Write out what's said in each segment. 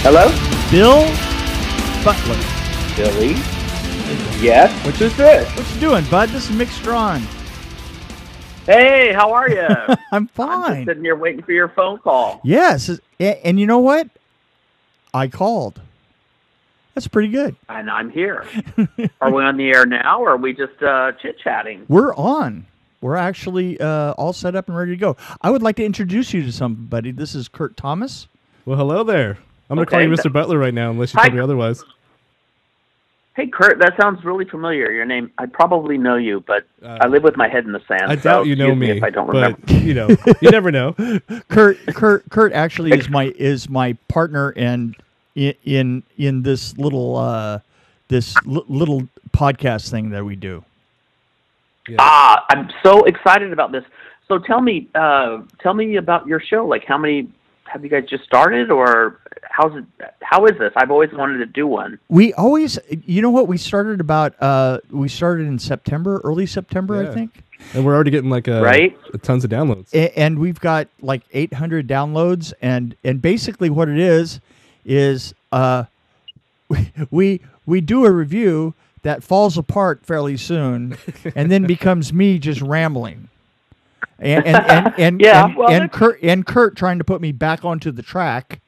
Hello? Bill Butler. Billy? Yes? What Who's this? What you doing, bud? This is Mick Strawn. Hey, how are you? I'm I'm fine. just sitting here waiting for your phone call. Yes, and you know what? I called. That's pretty good. And I'm here. Are we on the air now, or are we just chit-chatting? We're on. We're actually all set up and ready to go. I would like to introduce you to somebody. This is Kurt Thomas. Well, hello there. I'm going to call you Mr. Butler right now, unless you Hi. tell me otherwise. Hey, Kurt, that sounds really familiar. Your name, I probably know you, but I live with my head in the sand. I doubt you know excuse me if I don't but remember. you never know. Kurt actually is my partner and in this little little podcast thing that we do. Yeah. I'm so excited about this. So tell me about your show. Like, how many have you guys just started, or how is this? I've always wanted to do one. We always, you know what? We started in September, early September, Yeah. I think. And we're already getting like tons of downloads. And we've got like 800 downloads, and basically what it is we do a review that falls apart fairly soon, and then becomes me just rambling, and Kurt trying to put me back onto the track.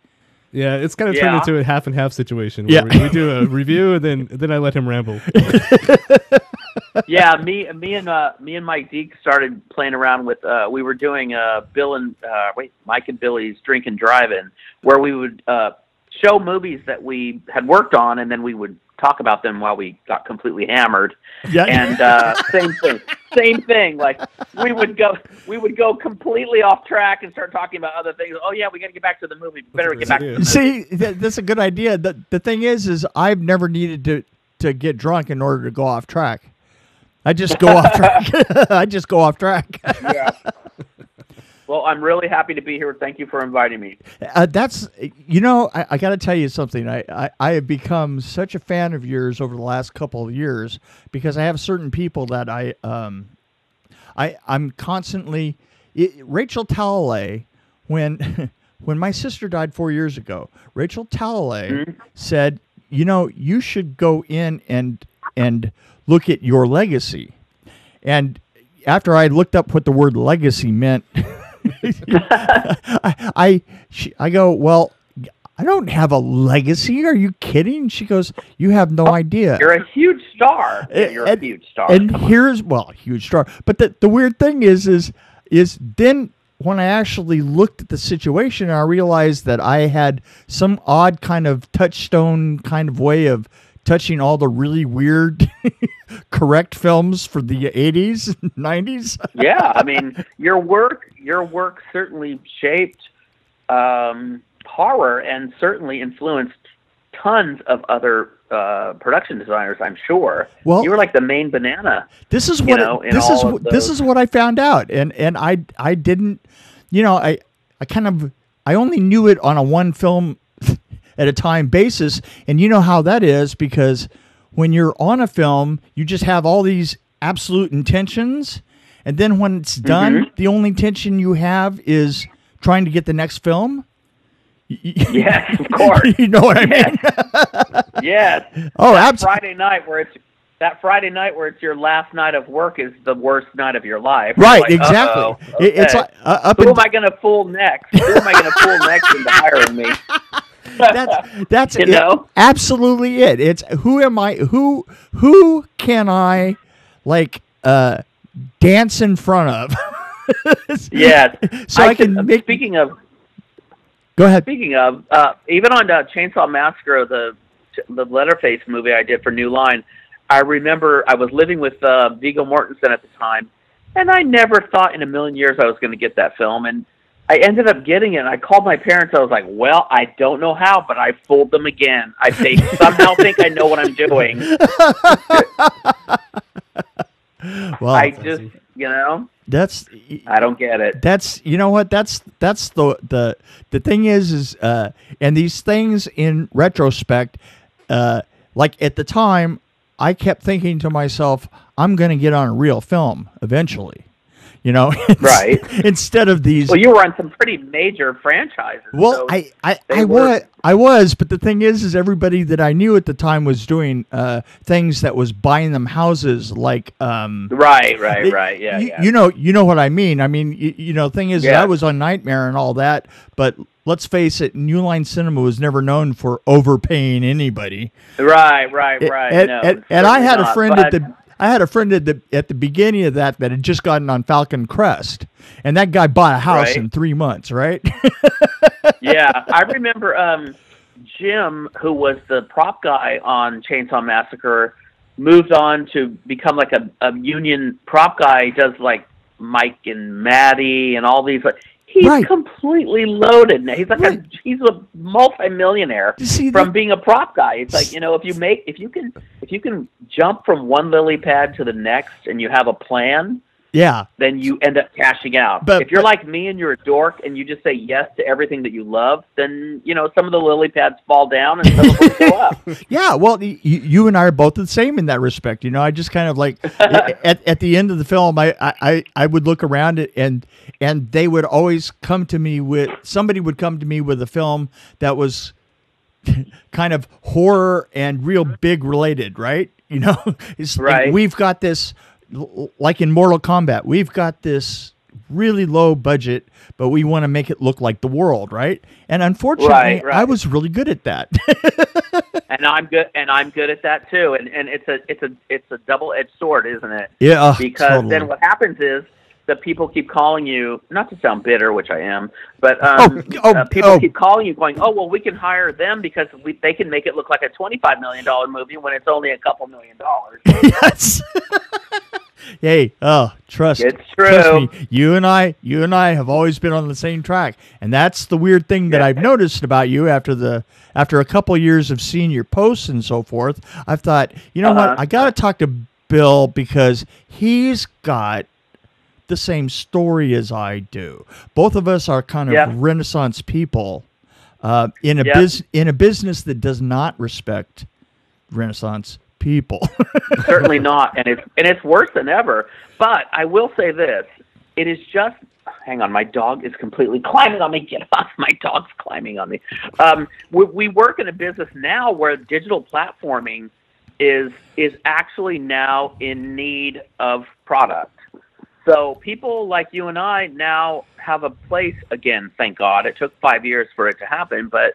Yeah, it's kind of turned into a half and half situation. Yeah. Where we do a review and then I let him ramble. Yeah, me and Mike Deke started playing around with. We were doing Mike and Billy's Drink and Drive-In, where we would show movies that we had worked on, and then we would talk about them while we got completely hammered. Yeah. And same thing. Like we would go completely off track and start talking about other things. Oh yeah, we got to get back to the movie. Better get back to the movie. See, that's a good idea. The thing is I've never needed to get drunk in order to go off track. I just go off track. Yeah. Well, I'm really happy to be here. Thank you for inviting me. I got to tell you something. I have become such a fan of yours over the last couple of years because I have certain people that I'm constantly. Rachel Talalay, when my sister died 4 years ago, Rachel Talalay said, you should go in and look at your legacy. And after I looked up what the word legacy meant. I go, well, I don't have a legacy. Are you kidding? She goes, you have no idea. You're a huge star. You're a huge star. And huge star. But the weird thing is then when I actually looked at the situation, I realized that I had some odd kind of touchstone kind of way of touching all the really weird, correct films for the 80s, 90s. Yeah, I mean, your work certainly shaped horror and certainly influenced tons of other production designers, I'm sure. Well, you were like the main banana. This is what this is what I found out, and I didn't, I only knew it on a one film at a time basis, and you know how that is, because when you're on a film, you just have all these absolute intentions, and then when it's done, the only intention you have is trying to get the next film. Yes, of course. You know what I mean? Yes. Oh, absolutely. That Friday night where it's your last night of work is the worst night of your life. Right, like, exactly. Okay. It's like, who am I going to fool next? Who am I going to fool next into hiring me? That's absolutely it. It's who am I? Who can I dance in front of? Yes. So I can make. Speaking of, go ahead. Speaking of, even on Chainsaw Massacre, the Leatherface movie I did for New Line, I remember I was living with Viggo Mortensen at the time, and I never thought in a million years I was going to get that film, and I ended up getting it, and I called my parents. I was like, well, I don't know how, but I fooled them again. They somehow think I know what I'm doing. Well, I just, that's, I don't get it. That's, what, that's the thing is, and these things in retrospect, like at the time, I kept thinking to myself, I'm going to get on a real film eventually. Right. Instead of these. Well, you were on some pretty major franchises. Well, so I was, but the thing is everybody that I knew at the time was doing things that was buying them houses, like right, yeah. You know what I mean. I mean, thing is, yeah. I was on Nightmare and all that, but let's face it, New Line Cinema was never known for overpaying anybody. Right. And I had a friend at the beginning of that had just gotten on Falcon Crest, and that guy bought a house in 3 months, right? Yeah, I remember Jim, who was the prop guy on Chainsaw Massacre, moved on to become like a union prop guy. He does like Mike and Maddie and all these. He's completely loaded now. He's like he's a multimillionaire from being a prop guy. It's like, if you can jump from one lily pad to the next and you have a plan, then you end up cashing out. But if you're like me and you're a dork and you just say yes to everything that you love, then some of the lily pads fall down and some of them go up. Yeah, well, you and I are both the same in that respect. I just kind of like at the end of the film, I would look around it and they would always come to me with a film that was kind of horror and real big related, right? Right. We've got this. Like in Mortal Kombat, we've got this really low budget, but we want to make it look like the world, right? And unfortunately, I was really good at that. and I'm good at that too. And it's a double-edged sword, isn't it? Yeah. Because totally. Then what happens is that people keep calling you, not to sound bitter, which I am, but people keep calling you going, oh, well, we can hire them because they can make it look like a $25 million movie when it's only a couple $1 million. Yes. Hey, trust. It's true. Trust me, you and I have always been on the same track, and that's the weird thing that I've noticed about you after a couple years of seeing your posts and so forth. I've thought, what, I got to talk to Bill because he's got the same story as I do. Both of us are kind of Renaissance people in a business that does not respect Renaissance people. Certainly not, and it's worse than ever. But I will say this: it is just. Hang on, my dog is completely climbing on me. Get off! My dog's climbing on me. We work in a business now where digital platforming is actually now in need of product. So people like you and I now have a place again, thank God. It took 5 years for it to happen, but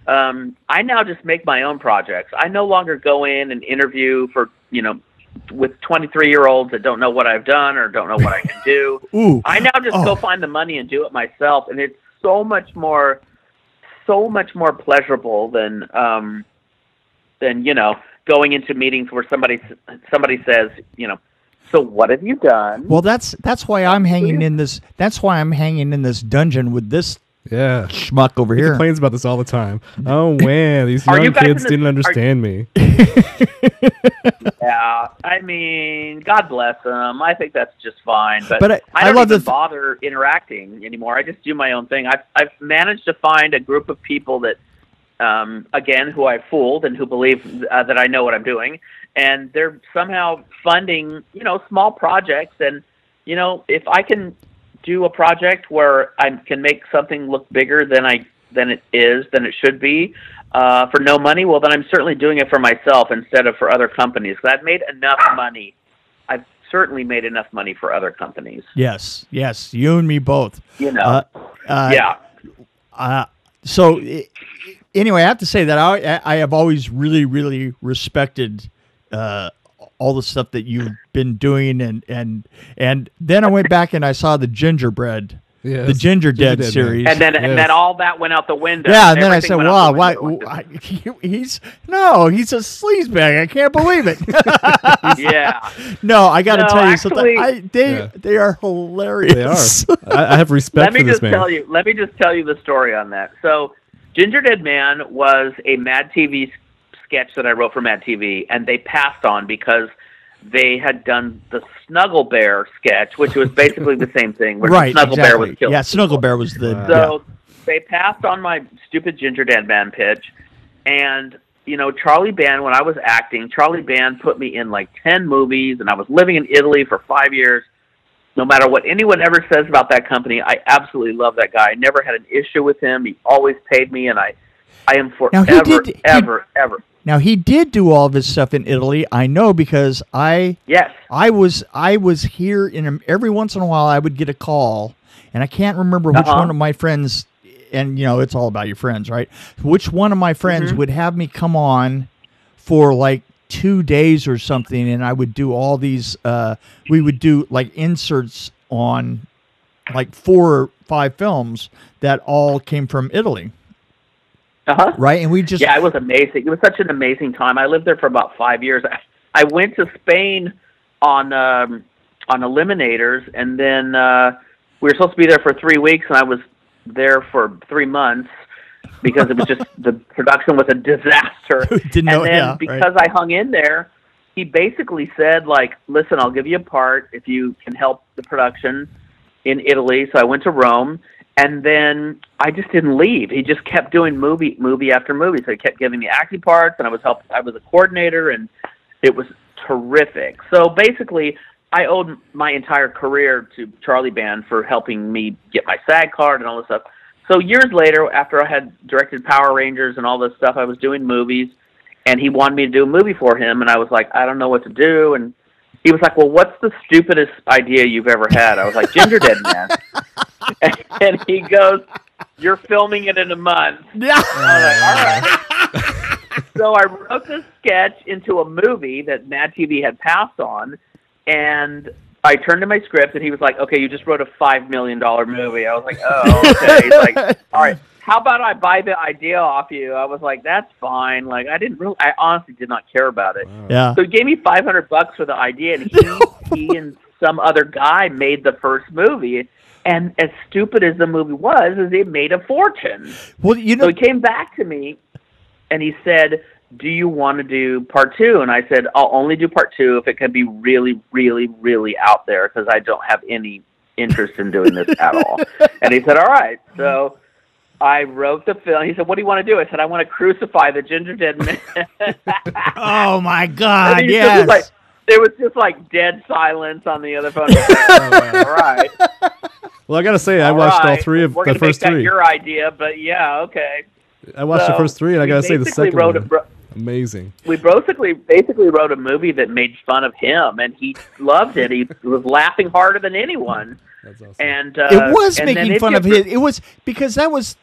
I now just make my own projects. I no longer go in and interview for, with 23-year-olds that don't know what I've done or don't know what I can do. Ooh. I now just go find the money and do it myself, and it's so much more pleasurable than going into meetings where somebody says, so what have you done? Well, that's why I'm hanging in this. That's why I'm hanging in this dungeon with this schmuck over here. He complains about this all the time. Oh man, these young kids didn't understand me. Yeah, I mean, God bless them. I think that's just fine. But I don't even bother interacting anymore. I just do my own thing. I've managed to find a group of people that, again, who I fooled and who believe that I know what I'm doing. And they're somehow funding, small projects. And, if I can do a project where I can make something look bigger than it should be, for no money, well, then I'm certainly doing it for myself instead of for other companies. 'Cause I've made enough money. I've certainly made enough money for other companies. Yes, you and me both. Yeah. So anyway, I have to say that I have always really, really respected all the stuff that you've been doing, and then I went back and I saw the Gingerbread, the Ginger Dead series, and then all that went out the window. Yeah, and then I said, "Wow, why? He's a sleazebag. I can't believe it." Yeah. No, I got to tell you something. They are hilarious. They are. I have respect for this man. Let me just tell you the story on that. So, Ginger Dead Man was a Mad TV sketch that I wrote for Mad TV, and they passed on because they had done the Snuggle Bear sketch, which was basically the same thing, where right, Snuggle Bear was killed. Yeah, Snuggle Bear was the... Wow. So they passed on my stupid Ginger Dead Man pitch, and, Charlie Band, when I was acting, Charlie Band put me in like 10 movies, and I was living in Italy for 5 years, no matter what anyone ever says about that company, I absolutely love that guy. I never had an issue with him. He always paid me, and I am forever, ever. Now he did do all of his stuff in Italy. I know because I was here every once in a while I would get a call, and I can't remember which one of my friends. And it's all about your friends, right? Which one of my friends would have me come on for like 2 days or something, and I would do all these. We would do like inserts on like 4 or 5 films that all came from Italy. Right, and we just it was amazing. It was such an amazing time. I lived there for about 5 years. I went to Spain on Eliminators, and then we were supposed to be there for 3 weeks, and I was there for 3 months because it was just the production was a disaster. Because I hung in there, he basically said, like, listen, I'll give you a part if you can help the production in Italy. So I went to Rome. And then I just didn't leave. He just kept doing movie after movie. So he kept giving me acting parts, and I was a coordinator, and it was terrific. So basically, I owed my entire career to Charlie Band for helping me get my SAG card and all this stuff. So years later, after I had directed Power Rangers and all this stuff, I was doing movies, and he wanted me to do a movie for him, and I was like, I don't know what to do. And he was like, well, what's the stupidest idea you've ever had? I was like, Ginger Dead Man. And he goes, you're filming it in a month. Yeah. I was like, all right. So I wrote this sketch into a movie that Mad TV had passed on, and I turned to my script, and he was like, okay, you just wrote a $5 million movie. I was like, oh, okay. He's like, all right, how about I buy the idea off you? I was like, that's fine. Like, I honestly did not care about it. Wow. Yeah. So he gave me $500 for the idea, and he and some other guy made the first movie. And as stupid as the movie was, is it made a fortune. Well, so he came back to me, and he said, do you want to do part 2? And I said, I'll only do part 2 if it can be really, really, really out there, because I don't have any interest in doing this at all. And he said, all right. So I wrote the film. He said, what do you want to do? I said, I want to crucify the Ginger Dead Man. Oh, my God, yes. There was just like dead silence on the other phone. All right. Well, I got to say, I watched all 3 of the first 3. We're going to make that your idea, but yeah, okay. I watched the first 3, and I got to say the second one. Amazing. We basically wrote a movie that made fun of him, and he loved it. He was laughing harder than anyone. That's awesome. And it was making fun of his. It was because that was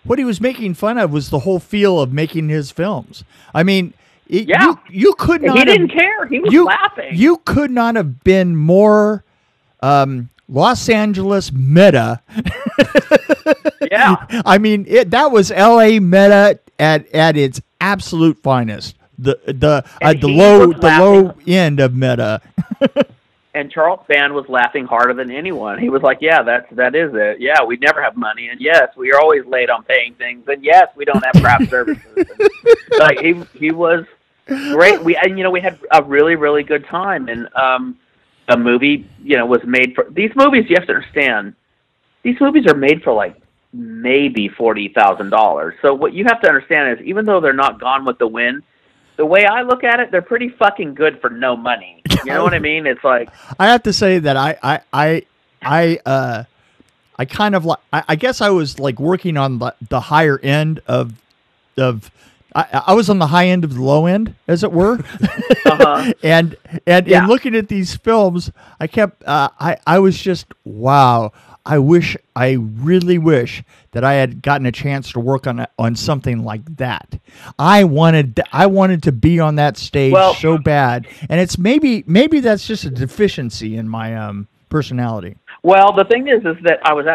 what he was making fun of was the whole feel of making his films. I mean, you could not. He didn't care. He was laughing. You could not have been more Los Angeles meta. Yeah. I mean, that was L.A. meta at its absolute finest. The low end of meta. And Charles Band was laughing harder than anyone. He was like, yeah, that is it. Yeah, we never have money. And yes, we are always late on paying things. And yes, we don't have craft services. And, like he was great. We had a really, really good time. And a movie, was made for these movies. You have to understand, these movies are made for like maybe $40,000. So what you have to understand is, even though they're not Gone with the Wind, the way I look at it, they're pretty fucking good for no money. You know what I mean? It's like, I have to say that I kind of like, I guess I was like working on the higher end of I was on the high end of the low end, as it were. And in looking at these films, I kept I was just, wow. I really wish that I had gotten a chance to work on something like that. I wanted to be on that stage so bad, and it's maybe that's just a deficiency in my personality. Well, the thing is that I was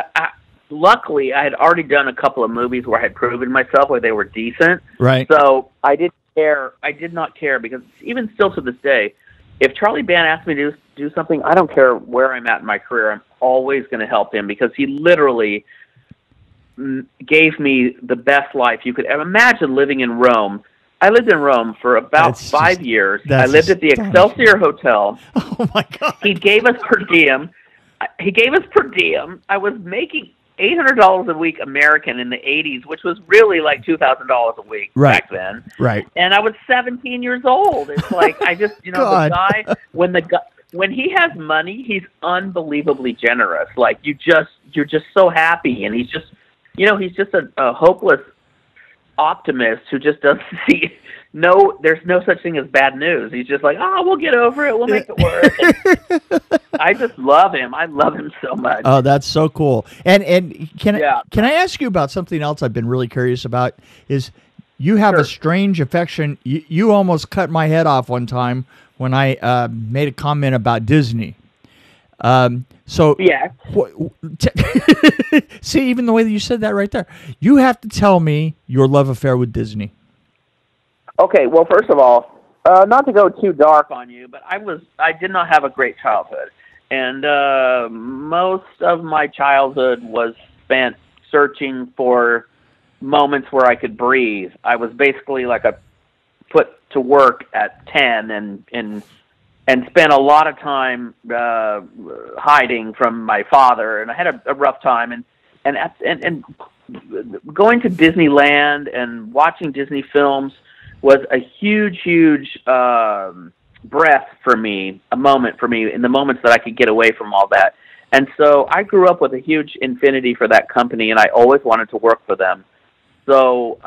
luckily I had already done a couple of movies where I had proven myself where they were decent. Right. So I didn't care. I did not care, because even still to this day, if Charlie Band asked me to do something, I don't care where I'm at in my career, I'm always going to help him, because he literally gave me the best life you could ever imagine. Living in Rome. I lived in Rome for about 5 years. I lived at the Excelsior Hotel. Oh my God. He gave us per diem. I was making $800 a week American in the 80s, which was really like $2,000 a week back then. Right. And I was 17 years old. It's like, I just, the guy, when when he has money, he's unbelievably generous. Like you're just so happy, and he's just, he's just a hopeless optimist who just doesn't see there's no such thing as bad news. He's just like, we'll get over it. We'll make it work. I just love him. I love him so much. Oh, that's so cool. And can I ask you about something else I've been really curious about? Is you have a strange affection. You almost cut my head off one time when I made a comment about Disney. So yeah. See, even the way that you said that right there, you have to tell me your love affair with Disney. Okay, well, first of all, not to go too dark on you, but I did not have a great childhood, and most of my childhood was spent searching for moments where I could breathe. I was basically like put to work at 10 and spent a lot of time hiding from my father, and I had a rough time, and going to Disneyland and watching Disney films was a huge breath for me, a moment for me in the moments that I could get away from all that. And so I grew up with a huge infinity for that company, and I always wanted to work for them. So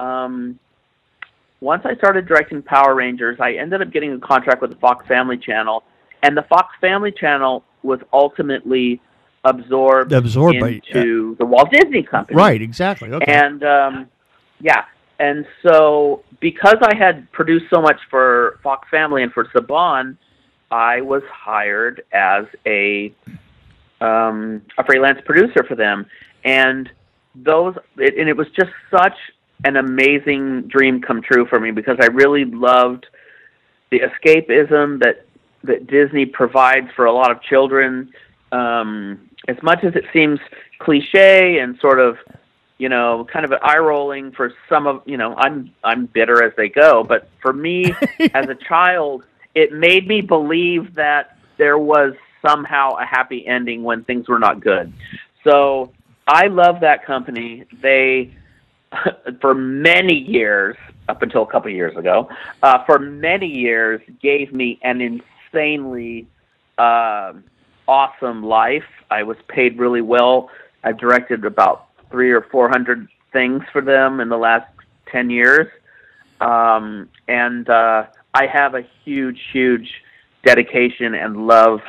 once I started directing Power Rangers, I ended up getting a contract with the Fox Family Channel, and the Fox Family Channel was ultimately absorbed into the Walt Disney Company. Right, exactly. Okay. And and so because I had produced so much for Fox Family and for Saban, I was hired as a freelance producer for them, and it was just such an amazing dream come true for me, because I really loved the escapism that Disney provides for a lot of children. As much as it seems cliche and sort of, kind of eye-rolling for some of, I'm bitter as they go, but for me as a child, it made me believe that there was somehow a happy ending when things were not good. So I love that company. They, for many years, up until a couple of years ago, for many years gave me an insanely awesome life. I was paid really well. I've directed about 300 or 400 things for them in the last 10 years. And I have a huge dedication and love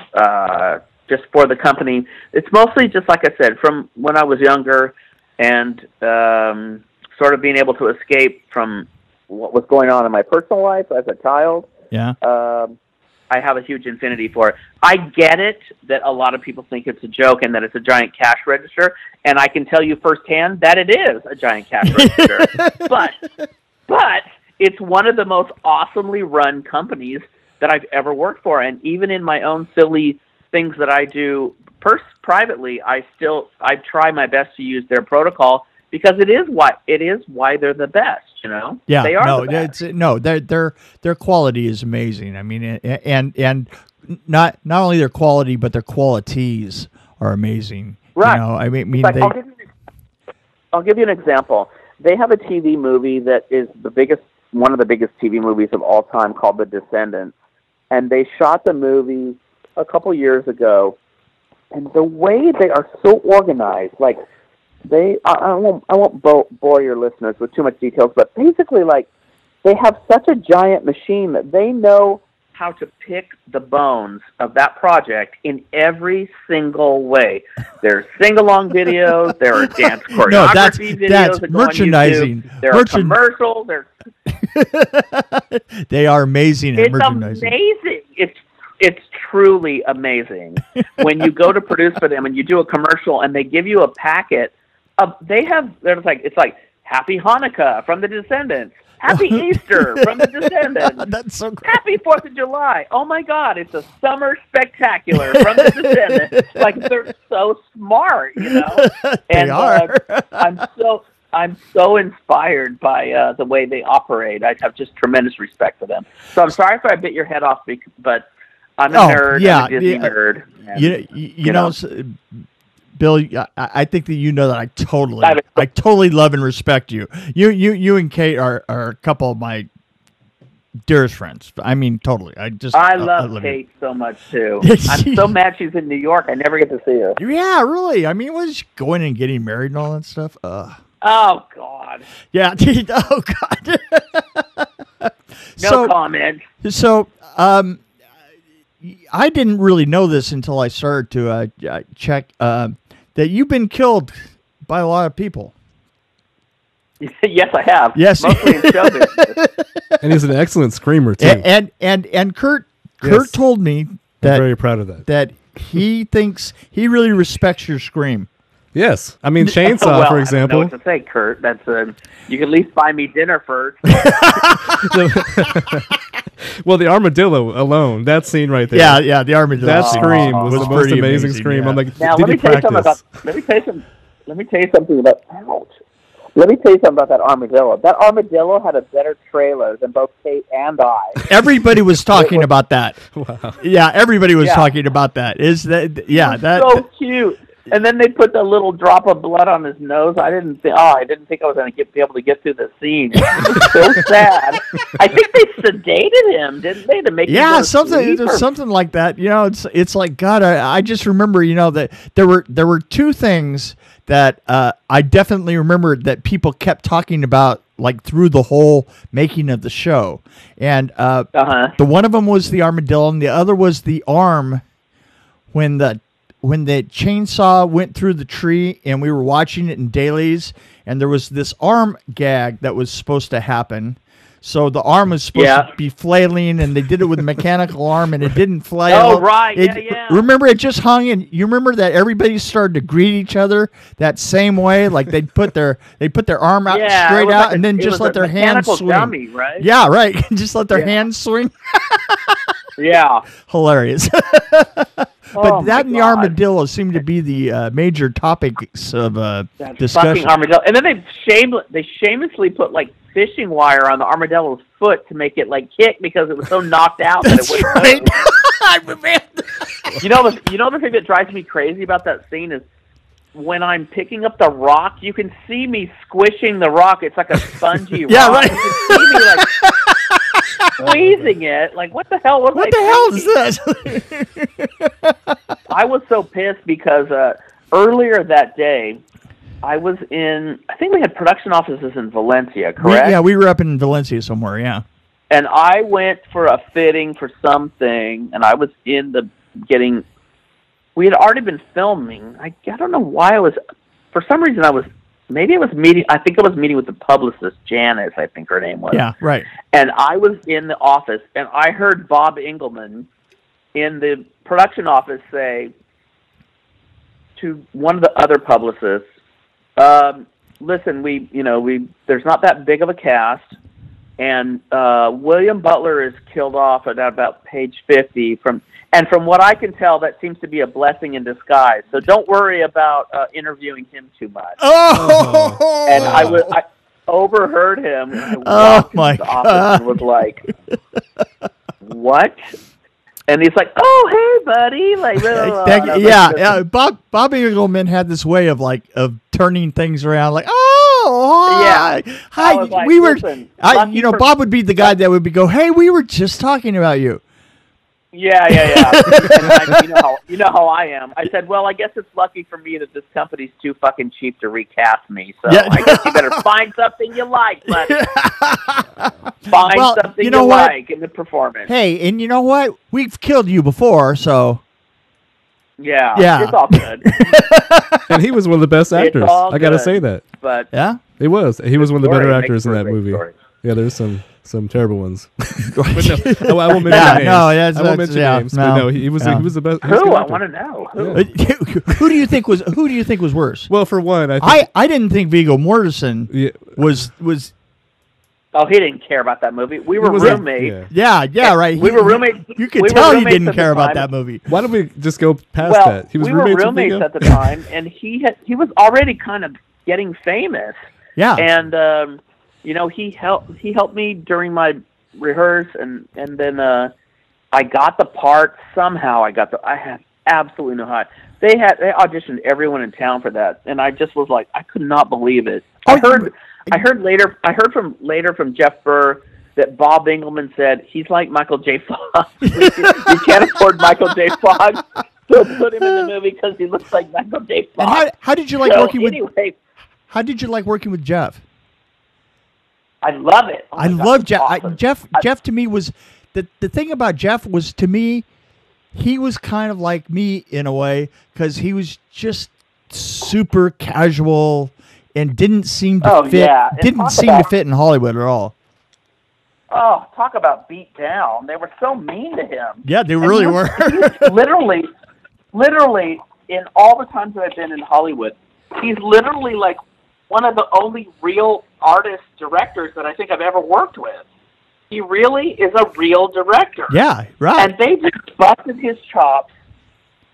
just for the company. It's mostly just, like I said, from when I was younger and sort of being able to escape from what was going on in my personal life as a child. Yeah. I have a huge infinity for it. I get it that a lot of people think it's a joke and that it's a giant cash register, and I can tell you firsthand that it is a giant cash register. But it's one of the most awesomely run companies that I've ever worked for, and even in my own silly things that I do privately, I try my best to use their protocol, because it is why they're the best. Yeah, they are the best. Their quality is amazing. I mean, and not only their quality, but their qualities are amazing. Right. I'll give you an example. They have a TV movie that is one of the biggest TV movies of all time, called The Descendants, and they shot the movie a couple years ago. And the way they are so organized, like. I won't bore your listeners with too much details, but basically, like, they have such a giant machine that they know how to pick the bones of that project in every single way. There's sing-along videos, there are dance choreography videos. That's merchandising. There are commercials. They are amazing at merchandising. It's amazing. It's truly amazing. When you go to produce for them and you do a commercial and they give you a packet. It's like Happy Hanukkah from The Descendants, Happy Easter from The Descendants. That's so great. Happy 4th of July. Oh my God, it's a summer spectacular from The Descendants. Like, they're so smart, They are. I'm so inspired by the way they operate. I have just tremendous respect for them. So I'm sorry if I bit your head off, but I'm a nerd. Yeah, I'm a Disney nerd. And, you know. Bill, I think that that I totally love and respect you. You and Kate are a couple of my dearest friends. I mean, totally. I love Kate so much too. I'm so mad she's in New York. I never get to see her. Yeah, really. I mean, was she going and getting married and all that stuff? Oh God. Yeah. Oh God. No comment. So, I didn't really know this until I started to check that you've been killed by a lot of people. Yes, I have. Yes, mostly in show business. And he's an excellent screamer too. And Kurt told me that I'm very proud of that. That he thinks he really respects your scream. Yes, I mean Chainsaw, for example. I don't know what to say, Kurt. That's you can at least buy me dinner first. Well, the armadillo alone, that scene right there. Yeah, the armadillo. That scream was the most amazing scream. Yeah. I'm like, now, did he practice? Let me tell you something about. Ouch. Let me tell you something about that armadillo. That armadillo had a better trailer than both Kate and I. Everybody was talking about that. Wow. Yeah, everybody was talking about that. Is that so cute? And then they put the little drop of blood on his nose. I didn't think I was going to be able to get through the scene. It was so sad. I think they sedated him, didn't they, to make him go something like that. You know, it's like God. I just remember, you know, that there were two things that I definitely remember that people kept talking about, like through the whole making of the show. And the one of them was the armadillo, and the other was the arm when the chainsaw went through the tree, and we were watching it in dailies, and there was this arm gag that was supposed to happen. So the arm was supposed to be flailing, and they did it with a mechanical arm, and it didn't flail. Oh, right, yeah. Remember, it just hung in. You remember that everybody started to greet each other that same way, like they put their arm out straight out, and then just let their hands swing. Dummy, right? Yeah, right. Just let their hands swing. Yeah, hilarious. But that and the armadillo seem to be the major topics of discussion. Fucking armadillo, and then they shamelessly put like fishing wire on the armadillo's foot to make it like kick because it was so knocked out that it wouldn't. Right. I remember. You know the thing that drives me crazy about that scene is when I'm picking up the rock, you can see me squishing the rock. It's like a spongy rock. Yeah, right. You can see me like squeezing it. Like, what the hell was What the hell is this? I was so pissed because earlier that day, I think we had production offices in Valencia, correct? Yeah, we were up in Valencia somewhere, yeah. And I went for a fitting for something, and I was we had already been filming. I don't know why for some reason I was meeting with the publicist, Janice, I think her name was. Yeah, right. And I was in the office, and I heard Bob Engelman in the production office say to one of the other publicists, listen, there's not that big of a cast, and William Butler is killed off at about page 50 from what I can tell, that seems to be a blessing in disguise. So don't worry about interviewing him too much. Oh! And I overheard him. Oh my God! Office and was like, "What?" And he's like, "Oh, hey, buddy!" Like, yeah. Bob Engelman had this way of turning things around. Like, oh, yeah. Hi. Like, we were, listen, Bob would be the guy that would go, "Hey, we were just talking about you." Yeah. And you know how I am. I said, well, I guess it's lucky for me that this company's too fucking cheap to recast me. So I guess you better find something you like, buddy. Find something you like in the performance. Hey, and you know what? We've killed you before, so. Yeah. It's all good. And he was one of the best actors. I got to say that. But yeah, he was. He was one of the better actors in that movie. Yeah, there's some terrible ones. But no, I won't mention names. No, I won't mention names. No. But no, he was the best. Who? I want to know. Who? Who do you think was worse? Well, for one, I didn't think Viggo Mortensen was. Oh, he didn't care about that movie. We were roommates. Yeah, right. We were roommates. You could tell he didn't care about that movie. Why don't we just go past that? We were roommates at the time, and he was already kind of getting famous. Yeah, and he helped me during my rehearse, and then I got the part somehow. I have absolutely no how. They auditioned everyone in town for that, and I just was like, I could not believe it. I heard from Jeff Burr that Bob Engelman said, he's like Michael J. Fox. You can't afford Michael J. Fox, so put him in the movie because he looks like Michael J. Fox. And how did you like working with? How did you like working with Jeff? I love it. I love Jeff. Awesome. Jeff to me was the thing about Jeff was, to me, he was kind of like me in a way, because he was just super casual and didn't seem to fit. Yeah. Didn't seem to fit in Hollywood at all. Oh, talk about beat down! They were so mean to him. Yeah, they really were. literally, in all the times that I've been in Hollywood, he's literally like one of the only real artist directors that I think I've ever worked with. He really is a real director. Yeah, right. And they just busted his chops.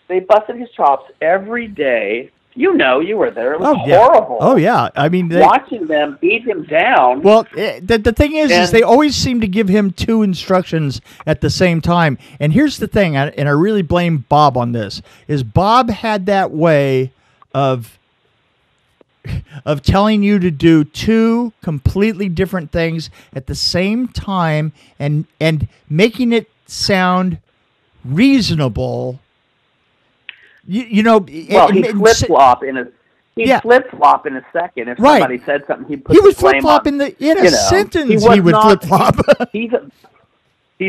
They busted his chops every day. You know, you were there. It was horrible. Oh, yeah. I mean, watching them beat him down. Well, the thing is they always seem to give him two instructions at the same time. And here's the thing, and I really blame Bob on this, is Bob had that way of telling you to do two completely different things at the same time and making it sound reasonable. You know, well, he'd flip-flop in a flip-flop in a second. If somebody said something, he would flip-flop in a sentence. He would flip-flop. He's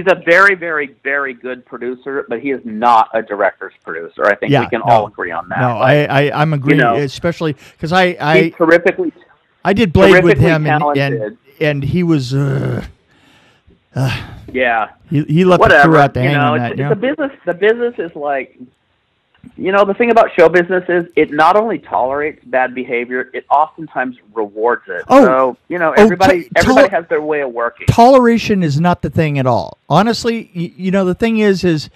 a very, very, very good producer, but he is not a director's producer. I think we can all agree on that. No, I'm agreeing, especially because he's terrifically. I did Blade with him, and he was. Yeah, he left the crew out to hang on that. The business is like. The thing about show business is it not only tolerates bad behavior, it oftentimes rewards it. So, everybody has their way of working. Toleration is not the thing at all. Honestly, the thing is it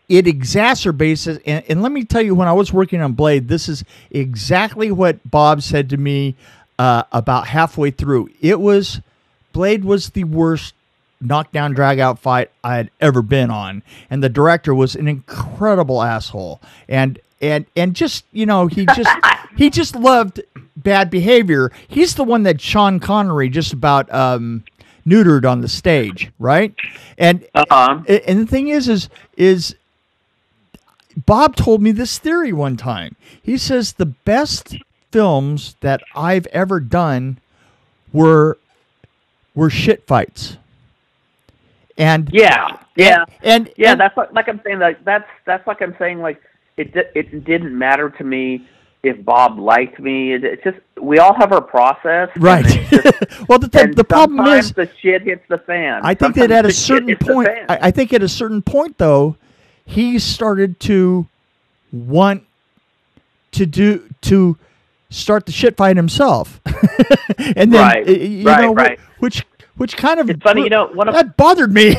exacerbates it. And let me tell you, when I was working on Blade, this is exactly what Bob said to me about halfway through. Blade was the worst knockdown drag out fight I had ever been on, and the director was an incredible asshole, and just he just loved bad behavior. He's the one that Sean Connery just about neutered on the stage, right? And the thing is Bob told me this theory one time. He says the best films that I've ever done were shit fights. And that's like I'm saying. That's like I'm saying. Like it didn't matter to me if Bob liked me. It's just we all have our process, right? Well, the problem is the shit hits the fan. I think that at a certain point, I think at a certain point though, he started to want to start the shit fight himself, and then which kind of, it's funny, that bothered me.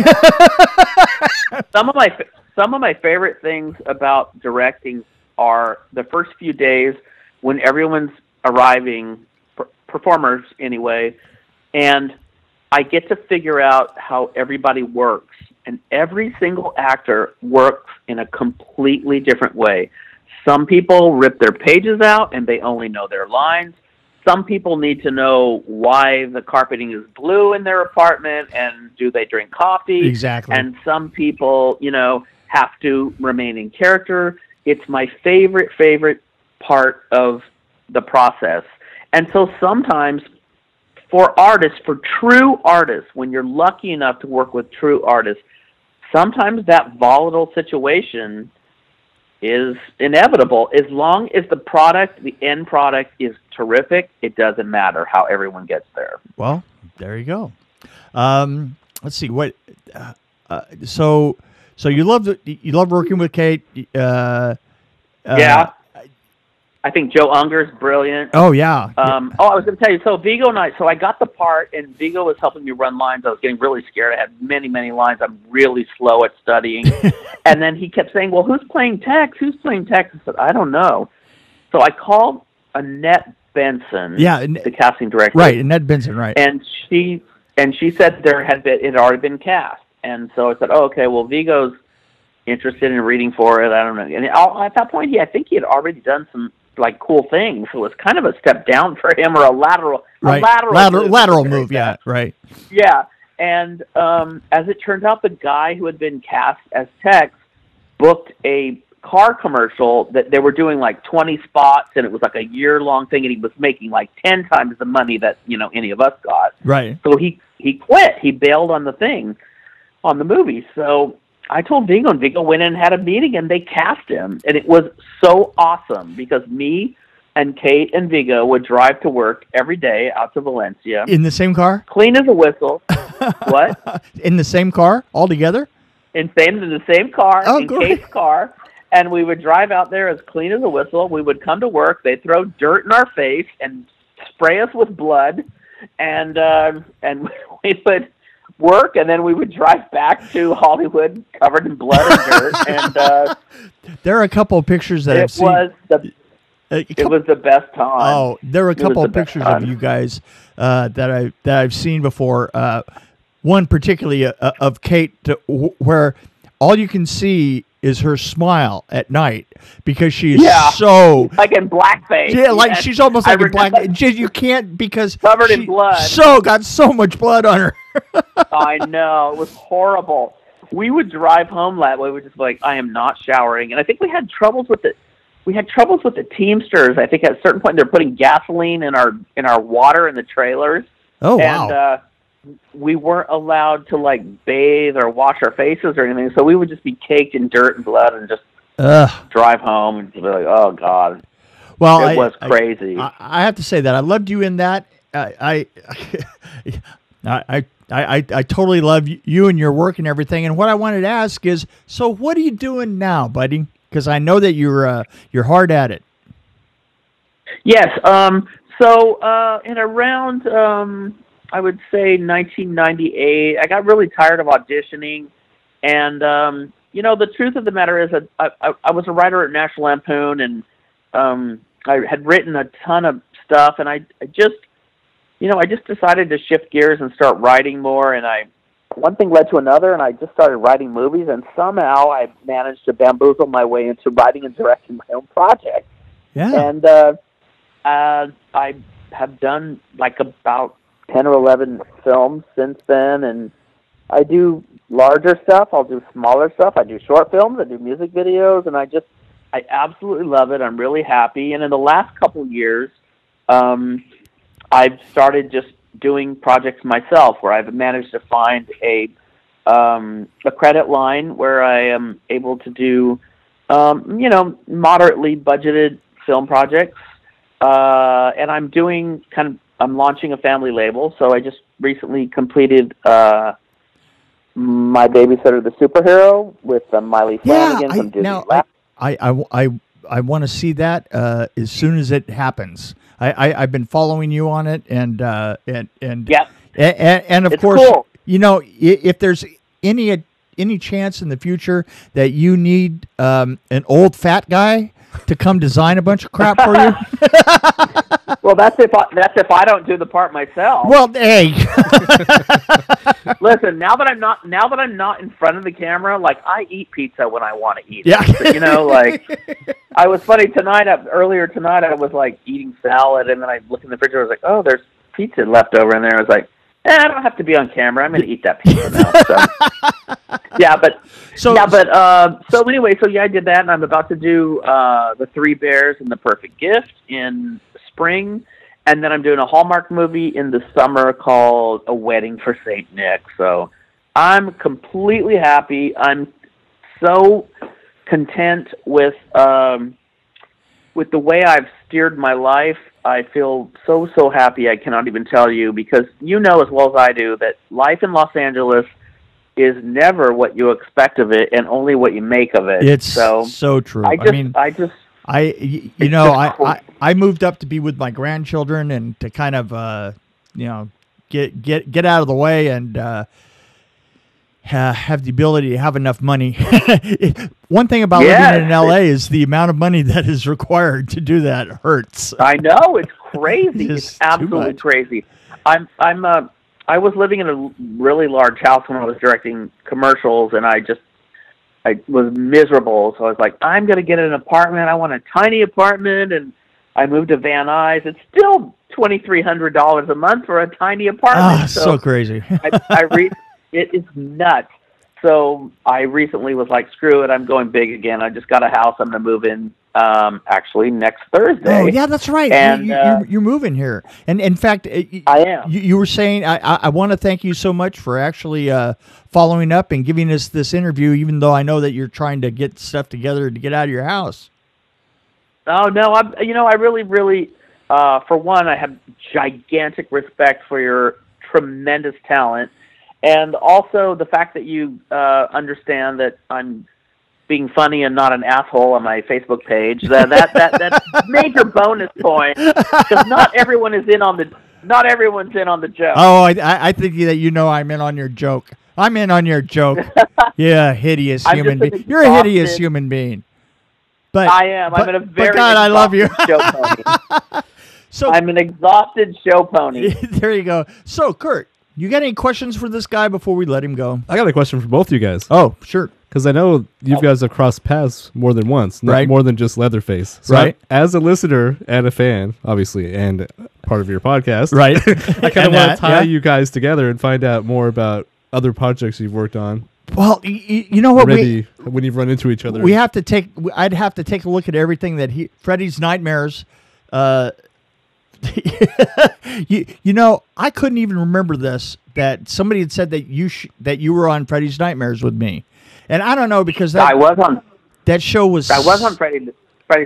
Some of my favorite things about directing are the first few days when everyone's arriving, performers anyway, and I get to figure out how everybody works, and every single actor works in a completely different way. Some people rip their pages out and they only know their lines. Some people need to know why the carpeting is blue in their apartment and do they drink coffee. Exactly. And some people, have to remain in character. It's my favorite part of the process. And so sometimes for true artists, when you're lucky enough to work with true artists, sometimes that volatile situation is inevitable. As long as the end product is terrific, it doesn't matter how everyone gets there. Well, there you go. Let's see what. So you love working with Kate. Yeah, I think Joe Unger's brilliant. Oh yeah. I was going to tell you. So Viggo and I got the part, and Viggo was helping me run lines. I was getting really scared. I had many lines. I'm really slow at studying. And then he kept saying, "Well, who's playing Tex? Who's playing Tex?" I said, "I don't know." So I called Annette Benson, the casting director. Right, Annette Benson, right. And she said it had already been cast. And so I said, "Oh, okay. Well, Viggo's interested in reading for it. I don't know." And at that point, I think he had already done some cool things. So it was kind of a step down for him, or a lateral move. Yeah, right. Yeah. And as it turns out, the guy who had been cast as Tex booked a car commercial that they were doing like 20 spots, and it was like a year-long thing, and he was making like 10 times the money that, you know, any of us got. Right. So he quit. He bailed on the thing, on the movie. So I told Viggo, and Viggo went in and had a meeting, and they cast him. And it was so awesome because me and Kate and Viggo would drive to work every day out to Valencia. In the same car? Clean as a whistle. What? In the same car all together? In the same car, in great. Kate's car. And we would drive out there as clean as a whistle. We would come to work. They'd throw dirt in our face and spray us with blood. And we would work, and then we would drive back to Hollywood covered in blood and dirt. And there are a couple of pictures that I've seen. It was the best time. Oh, there are a couple of pictures of you guys that I've seen before. One particularly of Kate, where all you can see is her smile at night because she's so like in blackface. Yeah, like she's almost like in black. You can't because covered in blood. Got so much blood on her. I know, it was horrible. We would drive home that way. We would just be like, I am not showering, and I think we had troubles with it. We had troubles with the Teamsters. I think at a certain point they're putting gasoline in our water in the trailers. Oh, wow. And we weren't allowed to like bathe or wash our faces or anything, so we would just be caked in dirt and blood and just drive home and be like, "Oh God!" Well, it was crazy. I have to say that I loved you in that. I totally love you and your work and everything. And what I wanted to ask is, so what are you doing now, buddy? Because I know that you're hard at it. Yes. So in around I would say 1998, I got really tired of auditioning, and you know, the truth of the matter is that I was a writer at National Lampoon, and I had written a ton of stuff, and I just decided to shift gears and start writing more, and one thing led to another, and I just started writing movies, and somehow I managed to bamboozle my way into writing and directing my own project. Yeah. And I have done like about 10 or 11 films since then, and I do larger stuff, I'll do smaller stuff, I do short films, I do music videos, and I absolutely love it. I'm really happy. And in the last couple of years, I've started just doing projects myself where I've managed to find a credit line where I am able to do, moderately budgeted film projects. And I'm launching a family label. So I just recently completed my Babysitter, the Superhero with Miley Flanagan from Disney. I want to see that as soon as it happens. I've been following you on it, and of it's course, cool. You know, if there's any chance in the future that you need an old fat guy to come design a bunch of crap for you. Well, that's if I don't do the part myself. Well, hey. Listen, now that I'm not in front of the camera, like I eat pizza when I want to eat it. Yeah. You know, like I was funny earlier tonight I was like eating salad, and then I looked in the fridge, I was like, oh, there's pizza left over in there. I was like, I don't have to be on camera. I'm going to eat that pizza now. So anyway, I did that, and I'm about to do The Three Bears and The Perfect Gift in spring, and then I'm doing a Hallmark movie in the summer called A Wedding for St. Nick. So I'm completely happy. I'm so content with the way I've steered my life. I feel so happy I cannot even tell you, because you know as well as I do that life in Los Angeles is never what you expect of it and only what you make of it. It's so true. I moved up to be with my grandchildren and to kind of get out of the way and have the ability to have enough money. One thing about living in LA is the amount of money that is required to do that hurts. I know, it's crazy. It's absolutely crazy. I was living in a really large house when I was directing commercials, and I was miserable. So I was like, I'm going to get an apartment. I want a tiny apartment, and I moved to Van Nuys. It's still $2,300 a month for a tiny apartment. So crazy. It is nuts. So I recently was like, screw it, I'm going big again. I just got a house. I'm going to move in actually next Thursday. Oh, yeah, that's right. And you're moving here. And in fact, I am. You were saying, I want to thank you so much for actually following up and giving us this interview, even though I know that you're trying to get stuff together to get out of your house. Oh, no, I really, really, for one, I have gigantic respect for your tremendous talent. And also the fact that you understand that I'm being funny and not an asshole on my Facebook page. That's major bonus point, because not everyone's in on the joke. Oh, I think that I'm in on your joke. I'm in on your joke. Yeah, hideous human being. You're a hideous human being. But I am. I'm a very God, I love you. show pony. So I'm an exhausted show pony. There you go. So, Kurt, you got any questions for this guy before we let him go? I got a question for both you guys. Oh, sure. Because I know you guys have crossed paths more than once, not more than just Leatherface. So right. As a listener and a fan, obviously, and part of your podcast, right? I kind of want to tie you guys together and find out more about other projects you've worked on. Well, you know what? Maybe when you've run into each other. I'd have to take a look at everything that Freddy's Nightmares. I couldn't even remember this, that somebody had said that you were on Freddy's Nightmares with me. And I don't know, because I was on that show was I was on Freddy's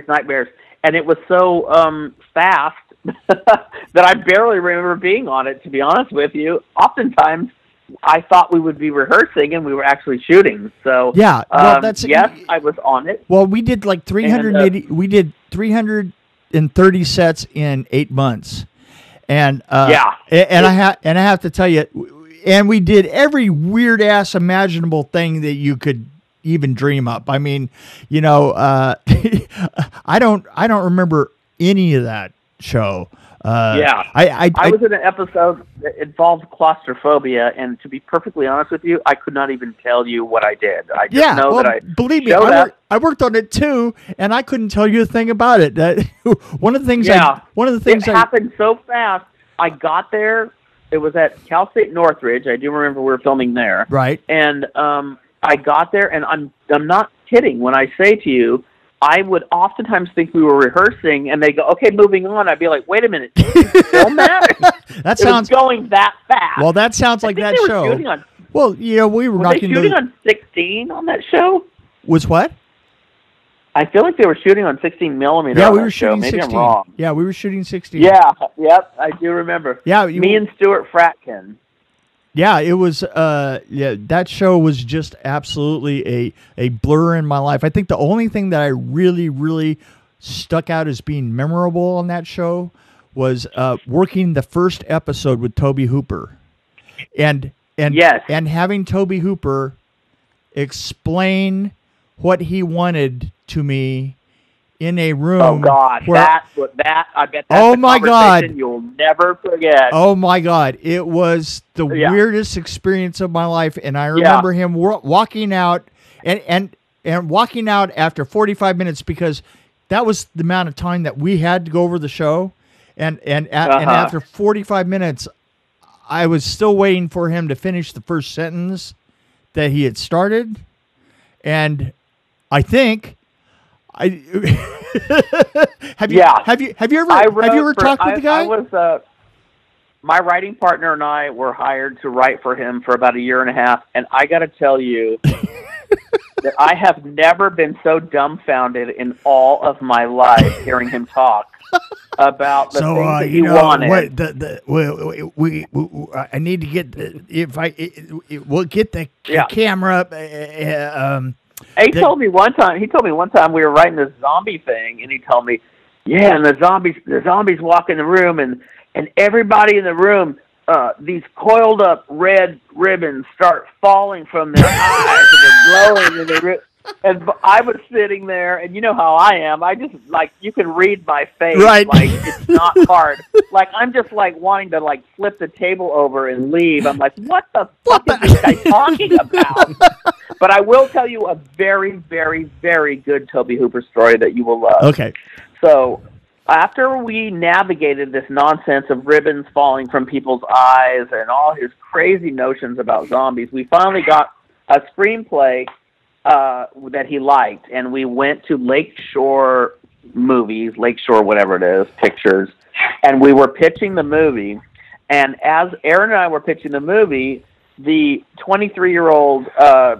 Nightmares, and it was so fast that I barely remember being on it, to be honest with you. Oftentimes I thought we would be rehearsing and we were actually shooting. So yeah, well, yes, I was on it. Well, we did like 380 we did 330 sets in 8 months. And and I have to tell you, and we did every weird ass imaginable thing that you could even dream up. I mean, I don't remember any of that show. I was in an episode that involved claustrophobia, and to be perfectly honest with you, I could not even tell you what I did. I just know that I believe me, I worked on it too, and I couldn't tell you a thing about it. One of the things it happened so fast. I got there. It was at Cal State Northridge. I do remember we were filming there. Right. And I got there, and I'm not kidding when I say to you, I would oftentimes think we were rehearsing, and they go, "Okay, moving on." I'd be like, "Wait a minute, did you film that?" That sounds going that fast. Well, that sounds like that show. We were not shooting on 16 on that show. Was what? I feel like they were shooting on 16 millimeter. Yeah, we were shooting 16. Maybe I'm wrong. Yeah, we were shooting 16. Yeah, yep, I do remember. Yeah, me and Stuart Fratkin. Yeah, it was. That show was just absolutely a blur in my life. I think the only thing that I really, really stuck out as being memorable on that show was working the first episode with Tobe Hooper, and having Tobe Hooper explain what he wanted to me in a room. Oh God, I bet that's oh my God, you'll never forget. Oh my God, it was the weirdest experience of my life, and I remember him walking out and walking out after 45 minutes, because that was the amount of time that we had to go over the show, and after 45 minutes, I was still waiting for him to finish the first sentence that he had started, and I think. Have you ever talked with the guy? My writing partner and I were hired to write for him for about a year and a half, and I got to tell you that I have never been so dumbfounded in all of my life hearing him talk about the things that he wanted. I need to get we'll get the camera up. He told me one time we were writing this zombie thing, and he told me, and the zombies walk in the room, and everybody in the room, these coiled up red ribbons start falling from their eyes, and they're glowing, and I was sitting there, and you know how I am. I just, like, you can read my face. Right. Like, it's not hard. Like, I'm just, like, wanting to, like, flip the table over and leave. I'm like, what the fuck is this guy talking about? But I will tell you a very, very, very good Tobe Hooper story that you will love. Okay. So, after we navigated this nonsense of ribbons falling from people's eyes and all his crazy notions about zombies, we finally got a screenplay that he liked, and we went to Lakeshore Movies, Lakeshore whatever it is, Pictures, and we were pitching the movie. And as Aaron and I were pitching the movie, the 23-year-old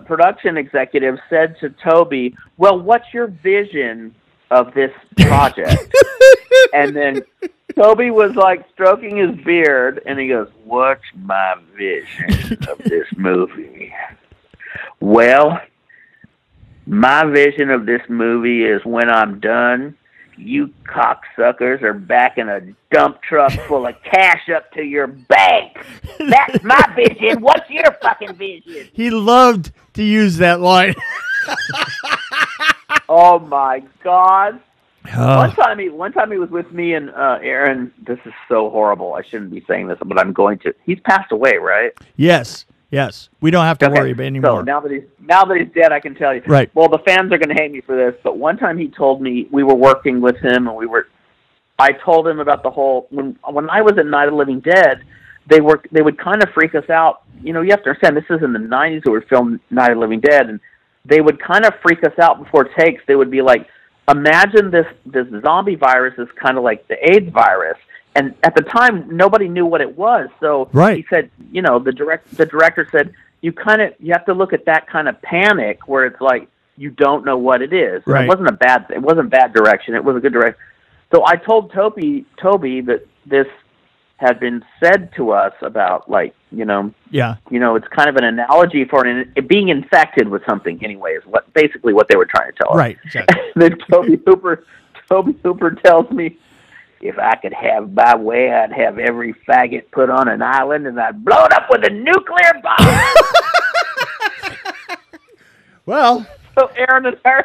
production executive said to Toby, "Well, what's your vision of this project?" And then Toby was like stroking his beard, and he goes, "What's my vision of this movie?" "Well, my vision of this movie is when I'm done, you cocksuckers are backing a dump truck full of cash up to your bank. That's my vision. What's your fucking vision?" He loved to use that line. Oh my God. One time he was with me and Aaron. This is so horrible. I shouldn't be saying this, but I'm going to. He's passed away, right? Yes. We don't have to worry about anymore. So now that he's dead, I can tell you. Right. Well, the fans are going to hate me for this, but one time he told me, we were working with him, and I told him about the whole when I was at Night of the Living Dead, they would kind of freak us out. You know, you have to understand this is in the 90s that we filmed Night of the Living Dead, and they would kind of freak us out before takes. They would be like, imagine this zombie virus is kind of like the AIDS virus. And at the time, nobody knew what it was. So He said, you know, the director said, you have to look at that kind of panic where it's like you don't know what it is. Right. It wasn't bad direction. It was a good direction. So I told Toby that this had been said to us about, like, it's kind of an analogy for it being infected with something. Anyway, is basically what they were trying to tell us. Right. Exactly. Then Toby Hooper tells me, if I could have my way, I'd have every faggot put on an island and I'd blow it up with a nuclear bomb. Well, so Aaron and I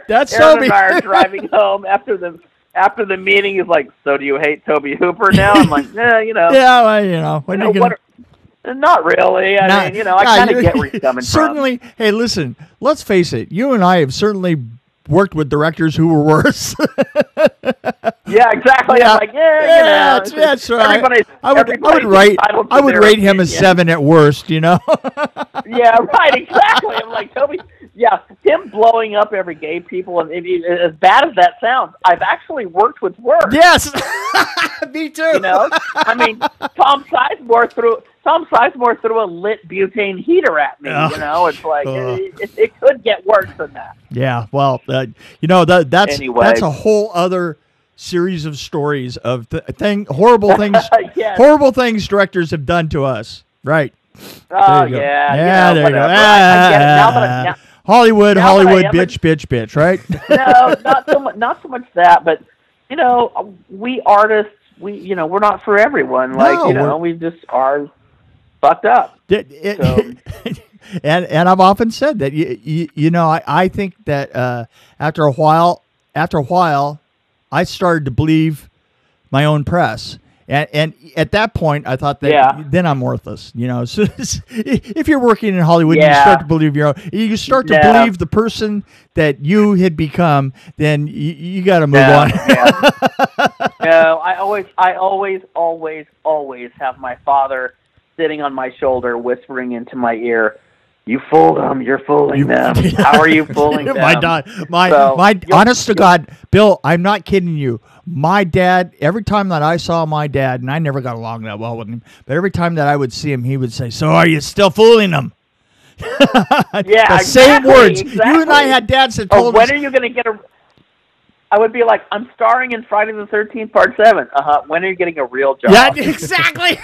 are driving home after the meeting. He's like, "So do you hate Toby Hooper now?" I'm like, "Yeah, Yeah, well, when are you gonna... Not really. I mean, I kind of get where he's coming certainly, from. Hey, listen, let's face it. You and I have certainly worked with directors who were worse. Yeah, exactly. Yeah. I'm like, that's right. I would rate him a 7 at worst. Yeah, right. Exactly. I'm like, Toby. Yeah, him blowing up every gay people, and as bad as that sounds, I've actually worked with worse. Yes, me too. I mean, Tom Sizemore threw a lit butane heater at me. It's like it could get worse than that. Yeah, well, that's a whole other series of stories of horrible things. Yes. Horrible things directors have done to us. Right. Oh yeah. There you go. I get it. Now Hollywood, bitch, right? No, not so much that, but we artists, we're not for everyone. Like, we just are fucked up. And I've often said that I think that after a while, I started to believe my own press. And at that point, I thought that then I'm worthless. So if you're working in Hollywood, you start to believe you start to believe the person that you had become. Then you got to move on. No, I always have my father sitting on my shoulder, whispering into my ear, "You fooled them. You're fooling them. How are you fooling them?" My honest to God, Bill, I'm not kidding you. My dad, every time that I saw my dad, and I never got along that well with him, but every time that I would see him, he would say, "So are you still fooling them?" Yeah, same words. Exactly. You and I had dads that told us. When are you going to get a... I would be like, "I'm starring in Friday the 13th, Part 7. When are you getting a real job?" Yeah, exactly.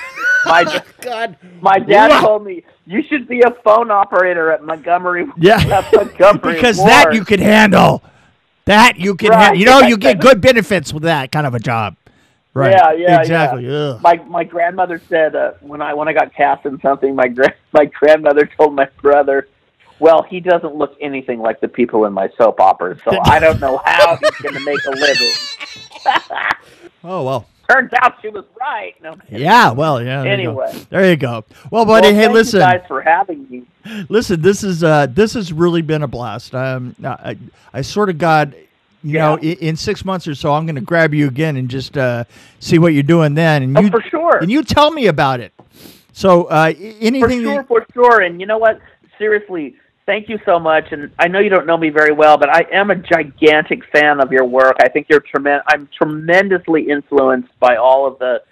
My dad told me, "You should be a phone operator at Montgomery." Yeah, Montgomery because Ward. that you could handle. That you can handle. You get good benefits with that kind of a job. Right. Yeah, exactly. Yeah. My grandmother said when I got cast in something, my grandmother told my brother, "Well, he doesn't look anything like the people in my soap operas, so I don't know how he's going to make a living." Oh, well. Turns out she was right. No. Yeah, well, yeah. Anyway. There you go. Well, buddy, hey, listen. Thank you guys for having me. Listen, this has really been a blast. I sort of got you know, in 6 months or so, I'm going to grab you again and just see what you're doing then. And for sure. And you tell me about it. So anything. For sure. And you know what? Seriously, thank you so much. And I know you don't know me very well, but I am a gigantic fan of your work. I think I'm tremendously influenced by all of the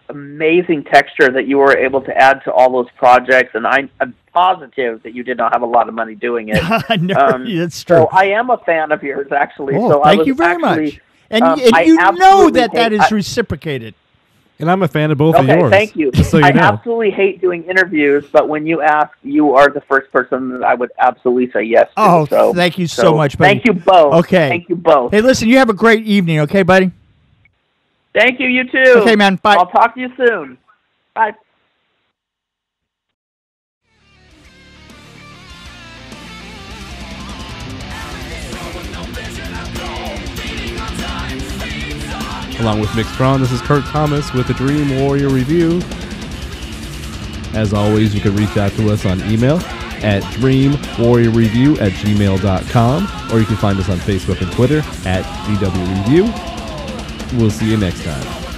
amazing texture that you were able to add to all those projects. And I'm positive that you did not have a lot of money doing it. No, it's true. So I am a fan of yours, actually. Oh, so thank you very much. And you know that is reciprocated. And I'm a fan of both of yours. Thank you. Just so you know. Absolutely hate doing interviews, but when you ask, you are the first person that I would absolutely say yes to. Oh, so, thank you so much, buddy. Thank you both. Okay. Thank you both. Hey, listen, you have a great evening, okay, buddy? Thank you, you too. Okay, man, bye. I'll talk to you soon. Bye. Along with Mick Strawn, this is Kurt Thomas with the Dream Warrior Review. As always, you can reach out to us on email at dreamwarriorreview@gmail.com, or you can find us on Facebook and Twitter at DWReview. We'll see you next time.